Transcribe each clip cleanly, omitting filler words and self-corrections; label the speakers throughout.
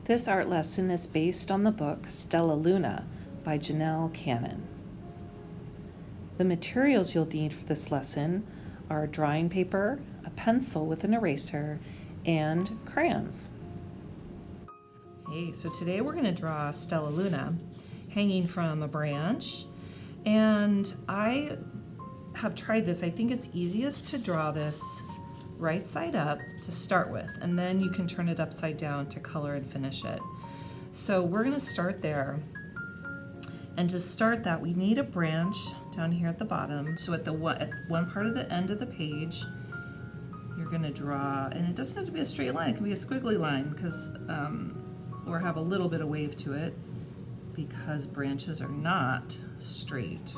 Speaker 1: This art lesson is based on the book Stellaluna by Janelle Cannon. The materials you'll need for this lesson are drawing paper, a pencil with an eraser, and crayons. Hey, so today we're going to draw Stellaluna hanging from a branch, and I have tried this. I think it's easiest to draw this right side up to start with, and then you can turn it upside down to color and finish it. So we're going to start there, and to start that we need a branch down here at the bottom. So at one part of the end of the page you're going to draw, and it doesn't have to be a straight line, it can be a squiggly line because or have a little bit of wave to it because branches are not straight.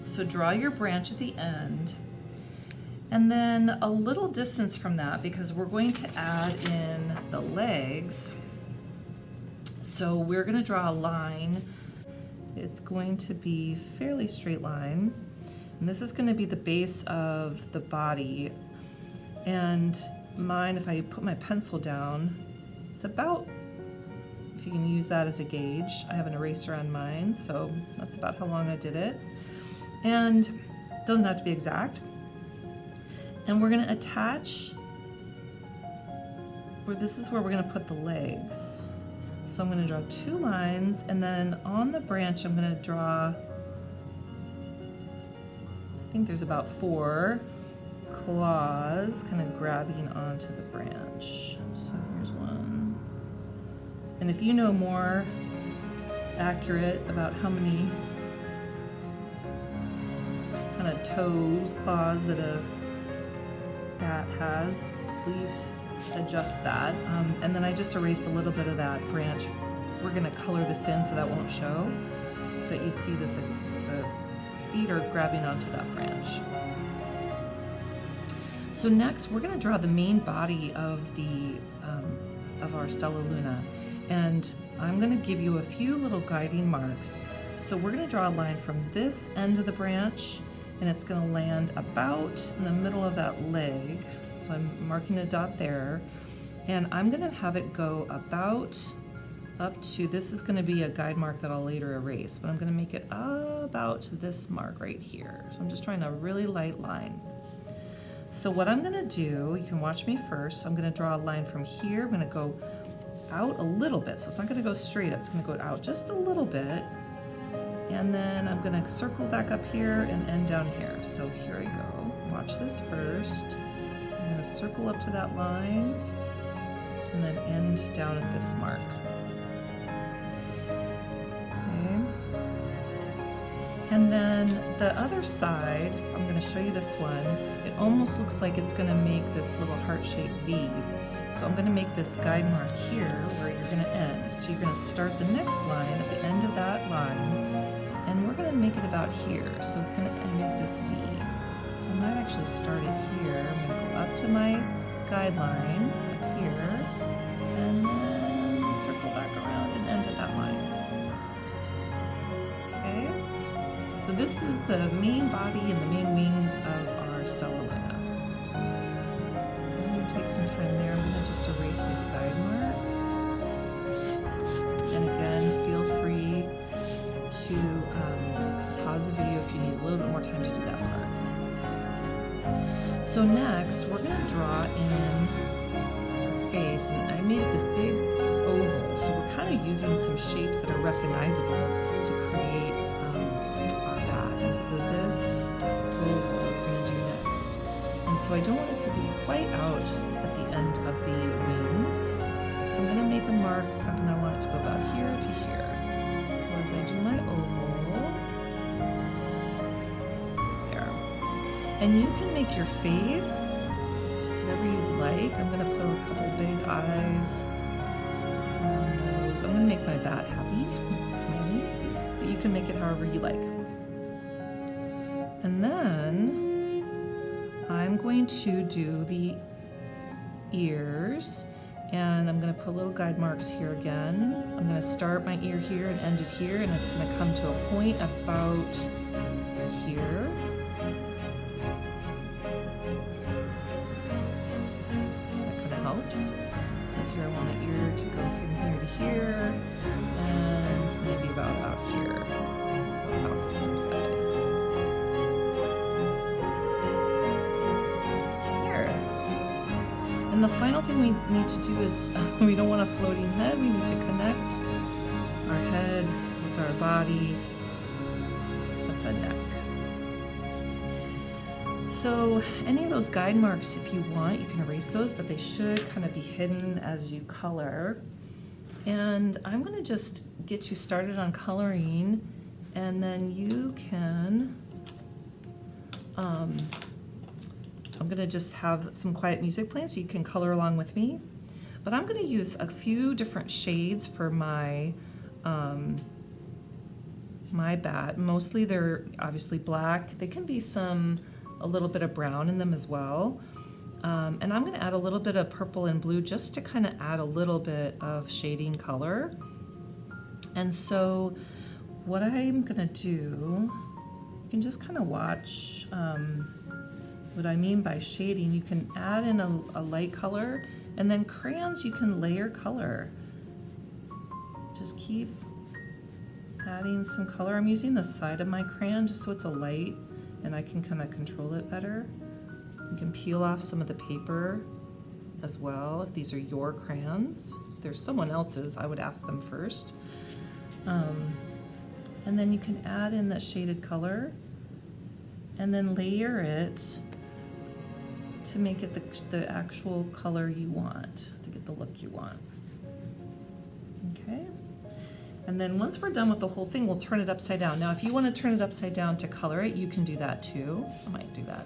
Speaker 1: So draw your branch at the end, and then a little distance from that, because we're going to add in the legs. So we're going to draw a line. It's going to be fairly straight line, and this is going to be the base of the body. And mine, if I put my pencil down, it's about, if you can use that as a gauge, I have an eraser on mine, so that's about how long I did it. And it doesn't have to be exact. And we're going to attach, this is where we're going to put the legs. So I'm going to draw 2 lines, and then on the branch I'm going to draw, I think there's about 4 claws kind of grabbing onto the branch. So here's one. And if you know more accurate about how many kind of toes, claws that a bat has, please adjust that. And then I just erased a little bit of that branch. We're going to color this in so that won't show, but you see that the feet are grabbing onto that branch. So next we're going to draw the main body of of our Stellaluna, and I'm going to give you a few little guiding marks. So we're going to draw a line from this end of the branch, and it's going to land about in the middle of that leg. So I'm marking a dot there, and I'm going to have it go about up to, this is going to be a guide mark that I'll later erase, but I'm going to make it about to this mark right here. So I'm just drawing a really light line. So what I'm going to do, you can watch me first. So I'm going to draw a line from here. I'm going to go out a little bit, so it's not going to go straight up, it's going to go out just a little bit. And then I'm going to circle back up here and end down here. So here I go. Watch this first. I'm going to circle up to that line and then end down at this mark. Okay. And then the other side, I'm going to show you this one. It almost looks like it's going to make this little heart-shaped V. So I'm going to make this guide mark here where you're going to end. So you're going to start the next line at the end of that line, and we're going to make it about here. So it's going to make this V. So I might actually start it here. I'm going to go up to my guideline up here, and then circle back around and end at that line. Okay? So this is the main body and the main wings of our Stellaluna. I'm going to take some time there. I'm going to just erase this guide mark. And again, feel free to pause the video if you need a little bit more time to do that part. So next, we're going to draw in her face, and I made this big oval. So we're kind of using some shapes that are recognizable to create our bat. And so this oval we're going to do next. And so I don't want it to be quite out at the end of the wings. So I'm going to make a mark, and I want it to go about here to here. So as I do my oval, there. And you can make your face whatever you like. I'm going to put a couple big eyes on the nose. I'm going to make my bat happy, smiling, but you can make it however you like. And then I'm going to do the ears, and I'm going to put little guide marks here again. I'm going to start my ear here and end it here, and it's going to come to a point about here. That kind of helps. So here I want an ear to go from here to here, and maybe about out here, about the same size. There. And the final thing we need to do is, we don't want a floating head, we need to connect our head with our body, with the neck. So any of those guide marks, if you want, you can erase those, but they should kind of be hidden as you color. And I'm going to just get you started on coloring, and then you can, I'm going to just have some quiet music playing so you can color along with me. But I'm going to use a few different shades for my my bat. Mostly they're obviously black. They can be a little bit of brown in them as well. And I'm going to add a little bit of purple and blue just to kind of add a little bit of shading color. And so what I'm going to do, you can just kind of watch what I mean by shading. You can add in a light color, and then crayons you can layer color. Just keep adding some color. I'm using the side of my crayon just so it's a light and I can kind of control it better. You can peel off some of the paper as well if these are your crayons. If there's someone else's, I would ask them first. And then you can add in that shaded color and then layer it to make it the actual color you want, to get the look you want. Okay? And then once we're done with the whole thing, we'll turn it upside down. Now, if you want to turn it upside down to color it, you can do that too. I might do that.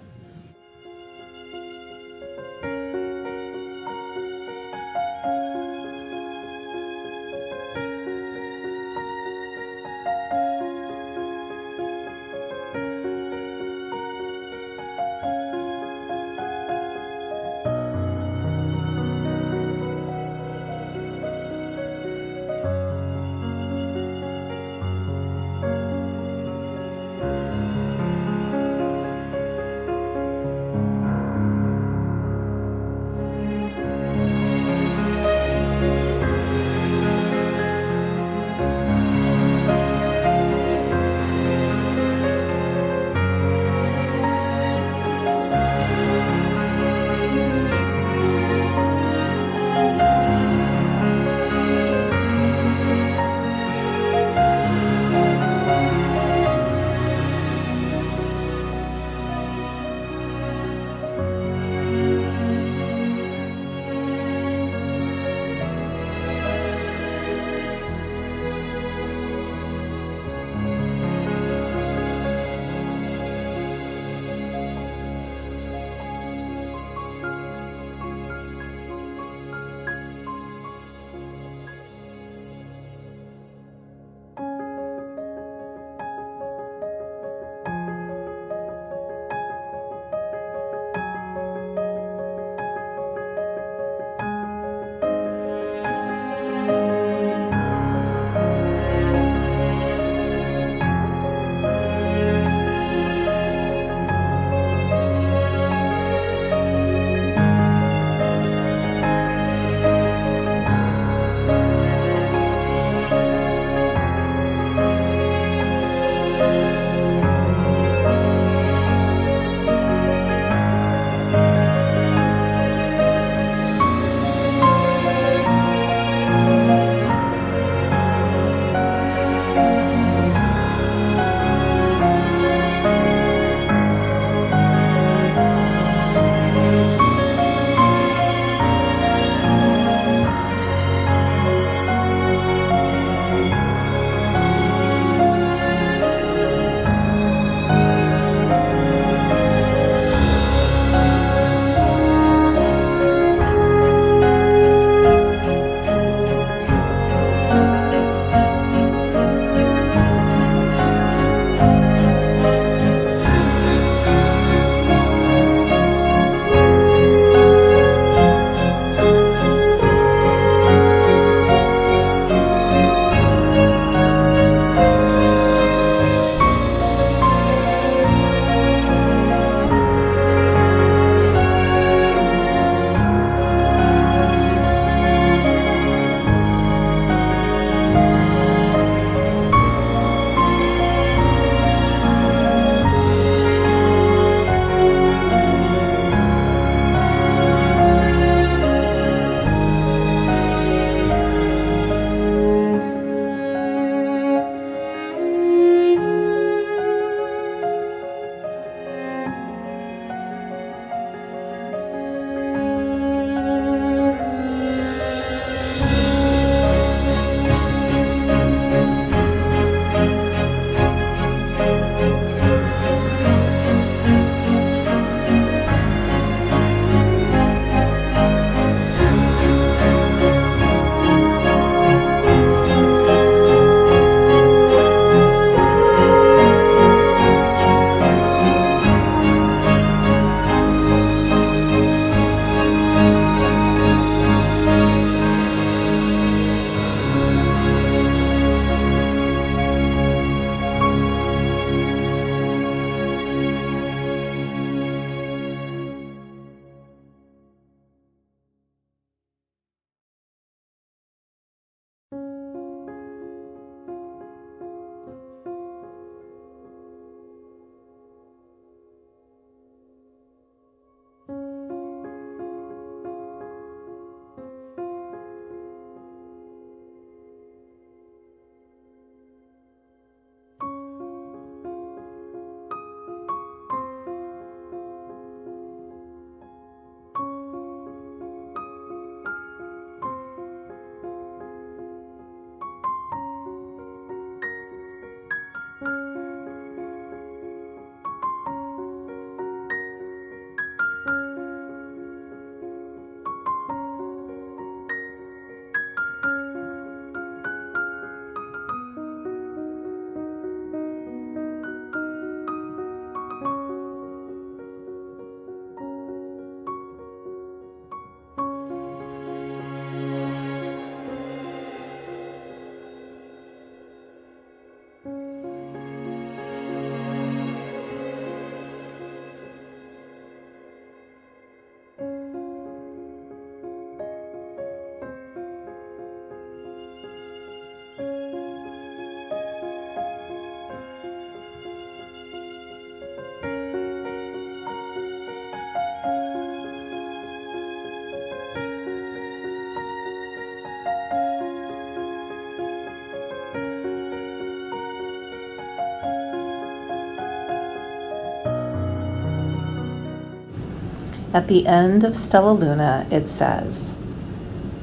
Speaker 1: At the end of Stellaluna, it says,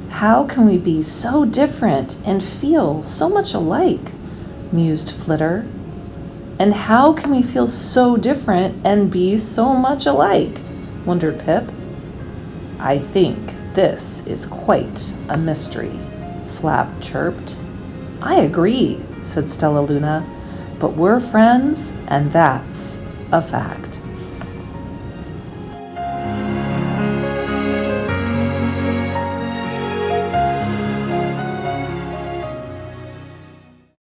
Speaker 1: "How can we be so different and feel so much alike?" mused Flitter. "And how can we feel so different and be so much alike?" wondered Pip. "I think this is quite a mystery," Flap chirped. "I agree," said Stellaluna, "but we're friends, and that's a fact."